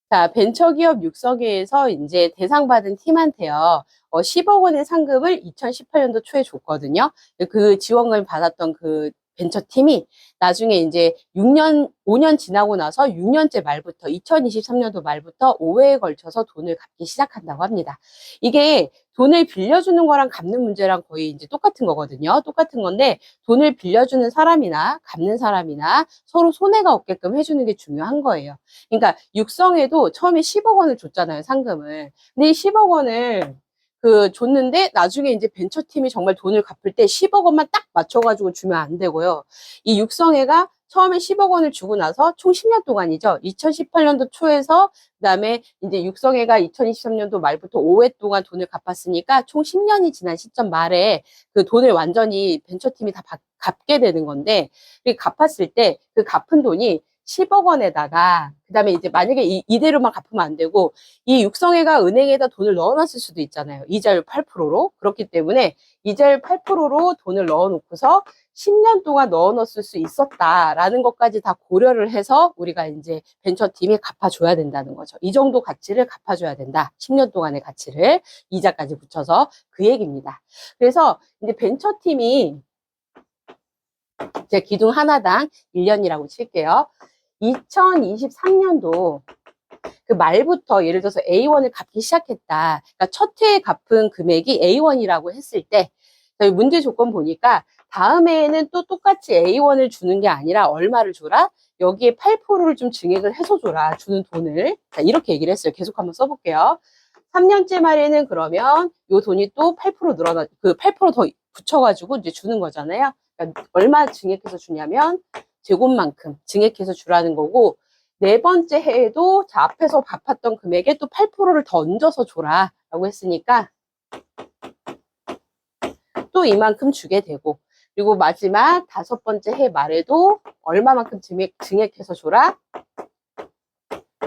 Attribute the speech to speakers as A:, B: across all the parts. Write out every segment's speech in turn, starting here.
A: 자, 벤처기업 육성회에서 이제 대상받은 팀한테요, 10억 원의 상금을 2018년도 초에 줬거든요. 그 지원금을 받았던 그 벤처팀이 나중에 이제 5년 지나고 나서 6년째 말부터, 2023년도 말부터 5회에 걸쳐서 돈을 갚기 시작한다고 합니다. 이게 돈을 빌려주는 거랑 갚는 문제랑 거의 이제 똑같은 거거든요. 똑같은 건데, 돈을 빌려주는 사람이나 갚는 사람이나 서로 손해가 없게끔 해주는 게 중요한 거예요. 그러니까 육성에도 처음에 10억 원을 줬잖아요, 상금을. 근데 이 10억 원을 줬는데 나중에 이제 벤처팀이 정말 돈을 갚을 때 10억 원만 딱 맞춰가지고 주면 안 되고요. 이 육성회가 처음에 10억 원을 주고 나서 총 10년 동안이죠. 2018년도 초에서 그다음에 이제 육성회가 2023년도 말부터 5회 동안 돈을 갚았으니까 총 10년이 지난 시점 말에 그 돈을 완전히 벤처팀이 다 갚게 되는 건데, 갚았을 때 그 갚은 돈이 10억 원에다가 그다음에 이제 만약에 이대로만 갚으면 안 되고 이 육성회가 은행에다 돈을 넣어놨을 수도 있잖아요. 이자율 8%로. 그렇기 때문에 이자율 8%로 돈을 넣어놓고서 10년 동안 넣어놨을 수 있었다라는 것까지 다 고려를 해서 우리가 이제 벤처팀이 갚아줘야 된다는 거죠. 이 정도 가치를 갚아줘야 된다. 10년 동안의 가치를 이자까지 붙여서 그 얘기입니다. 그래서 이제 벤처팀이 제 기둥 하나당 1년이라고 칠게요. 2023년도 그 말부터 예를 들어서 A1을 갚기 시작했다. 그러니까 첫 해에 갚은 금액이 A1이라고 했을 때 문제 조건 보니까 다음해에는 또 똑같이 A1을 주는 게 아니라 얼마를 줘라? 여기에 8%를 좀 증액을 해서 줘라. 주는 돈을. 자, 이렇게 얘기를 했어요. 계속 한번 써볼게요. 3년째 말에는 그러면 요 돈이 또 8% 늘어나, 그 8%더 붙여가지고 이제 주는 거잖아요. 그러니까 얼마 증액해서 주냐면 제곱만큼 증액해서 주라는 거고, 네 번째 해에도 자, 앞에서 갚았던 금액에 또 8%를 더 얹어서 줘라 라고 했으니까 또 이만큼 주게 되고, 그리고 마지막 다섯 번째 해 말에도 얼마만큼 증액해서 줘라?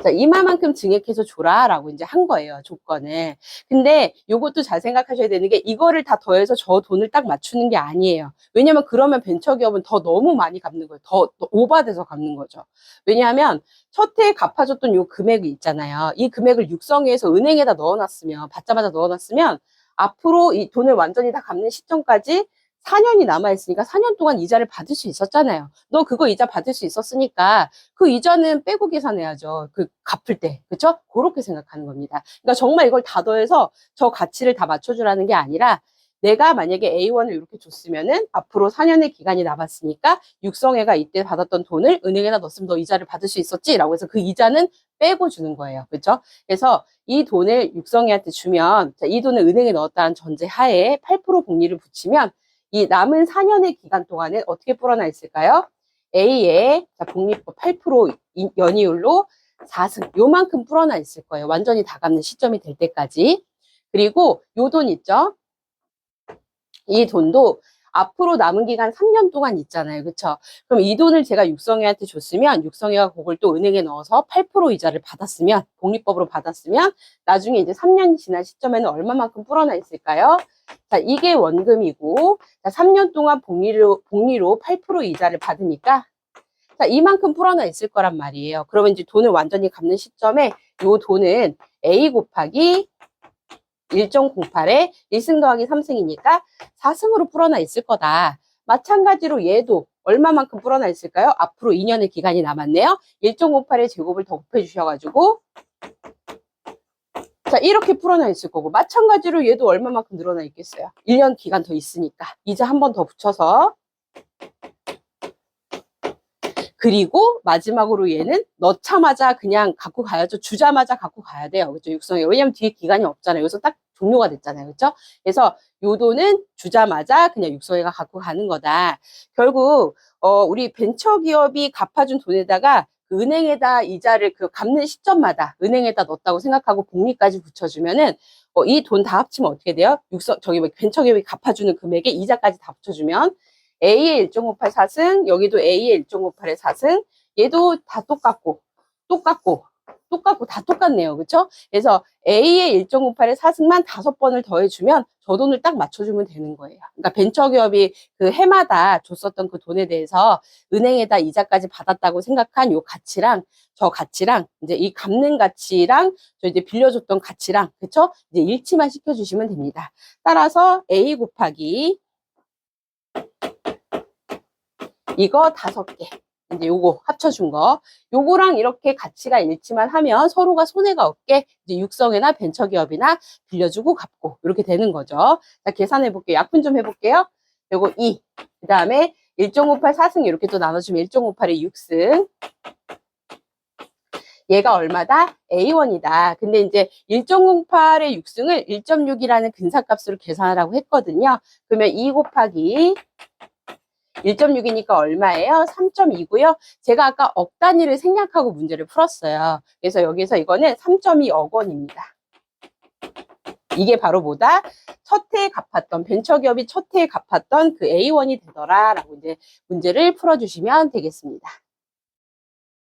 A: 자, 이마만큼 증액해서 줘라 라고 이제 한 거예요, 조건을. 근데 요것도 잘 생각하셔야 되는 게 이거를 다 더해서 저 돈을 딱 맞추는 게 아니에요. 왜냐면 그러면 벤처기업은 더 너무 많이 갚는 거예요. 더 오바돼서 갚는 거죠. 왜냐하면 첫 해에 갚아줬던 요 금액이 있잖아요. 이 금액을 육성회에서 은행에다 넣어놨으면, 받자마자 넣어놨으면 앞으로 이 돈을 완전히 다 갚는 시점까지 4년이 남아있으니까 4년 동안 이자를 받을 수 있었잖아요. 너 그거 이자 받을 수 있었으니까 그 이자는 빼고 계산해야죠. 그 갚을 때. 그쵸? 그렇게 생각하는 겁니다. 그러니까 정말 이걸 다 더해서 저 가치를 다 맞춰주라는 게 아니라 내가 만약에 A1을 이렇게 줬으면은 앞으로 4년의 기간이 남았으니까 육성회가 이때 받았던 돈을 은행에다 넣었으면 너 이자를 받을 수 있었지? 라고 해서 그 이자는 빼고 주는 거예요. 그렇죠? 그래서 이 돈을 육성회한테 주면, 자, 이 돈을 은행에 넣었다는 전제 하에 8% 복리를 붙이면 이 남은 4년의 기간 동안에 어떻게 불어나 있을까요? A의 복리법 8% 연이율로 4승, 요만큼 불어나 있을 거예요. 완전히 다 갚는 시점이 될 때까지. 그리고 요 돈 있죠? 이 돈도 앞으로 남은 기간 3년 동안 있잖아요. 그쵸? 그럼 이 돈을 제가 육성회한테 줬으면 육성회가 그걸 또 은행에 넣어서 8% 이자를 받았으면, 복리법으로 받았으면 나중에 이제 3년 지난 시점에는 얼마만큼 불어나 있을까요? 자, 이게 원금이고, 자, 3년 동안 복리로 8% 이자를 받으니까 자, 이만큼 불어나 있을 거란 말이에요. 그러면 이제 돈을 완전히 갚는 시점에 요 돈은 A 곱하기 1.08에 1승 더하기 3승이니까 4승으로 불어나 있을 거다. 마찬가지로 얘도 얼마만큼 불어나 있을까요? 앞으로 2년의 기간이 남았네요. 1.58의 제곱을 더 곱해 주셔가지고 자, 이렇게 풀어나 있을 거고, 마찬가지로 얘도 얼마만큼 늘어나 있겠어요? 1년 기간 더 있으니까 이자 한 번 더 붙여서, 그리고 마지막으로 얘는 넣자마자 그냥 갖고 가야죠. 주자마자 갖고 가야 돼요. 그렇죠? 육성에. 왜냐면 뒤에 기간이 없잖아요. 여기서 딱 종료가 됐잖아요. 그렇죠? 그래서 요 돈은 주자마자 그냥 육성회가 갖고 가는 거다. 결국 우리 벤처기업이 갚아준 돈에다가 그 은행에다 이자를 그 갚는 시점마다 은행에다 넣었다고 생각하고 복리까지 붙여주면은 이 돈 다 합치면 어떻게 돼요? 저기 벤처기업이 갚아주는 금액에 이자까지 다 붙여주면 A의 1.58 4승, 여기도 A의 1.58의 4승, 얘도 다 똑같고 A하고 다 똑같네요. 그쵸? 그래서 A의 1.58의 4승만 5번을 더해주면 저 돈을 딱 맞춰주면 되는 거예요. 그러니까 벤처기업이 그 해마다 줬었던 그 돈에 대해서 은행에다 이자까지 받았다고 생각한 요 가치랑 저 가치랑 이제 이 갚는 가치랑 저 이제 빌려줬던 가치랑 그쵸? 이제 일치만 시켜주시면 됩니다. 따라서 A 곱하기 이거 5개. 이제 요거 합쳐준 거. 요거랑 이렇게 가치가 일치만 하면 서로가 손해가 없게 이제 육성이나 벤처기업이나 빌려주고 갚고 이렇게 되는 거죠. 자, 계산해 볼게요. 약분 좀 해볼게요. 요거 2. 그 다음에 1.58 4승 이렇게 또 나눠주면 1.58의 6승. 얘가 얼마다? A1이다. 근데 이제 1.08의 6승을 1.6이라는 근사값으로 계산하라고 했거든요. 그러면 2 곱하기 1.6이니까 얼마예요? 3.2고요. 제가 아까 억 단위를 생략하고 문제를 풀었어요. 그래서 여기서 이거는 3.2억 원입니다. 이게 바로 뭐다? 첫 해에 갚았던, 벤처기업이 첫 해에 갚았던 그 A1이 되더라 라고 이제 문제를 풀어주시면 되겠습니다.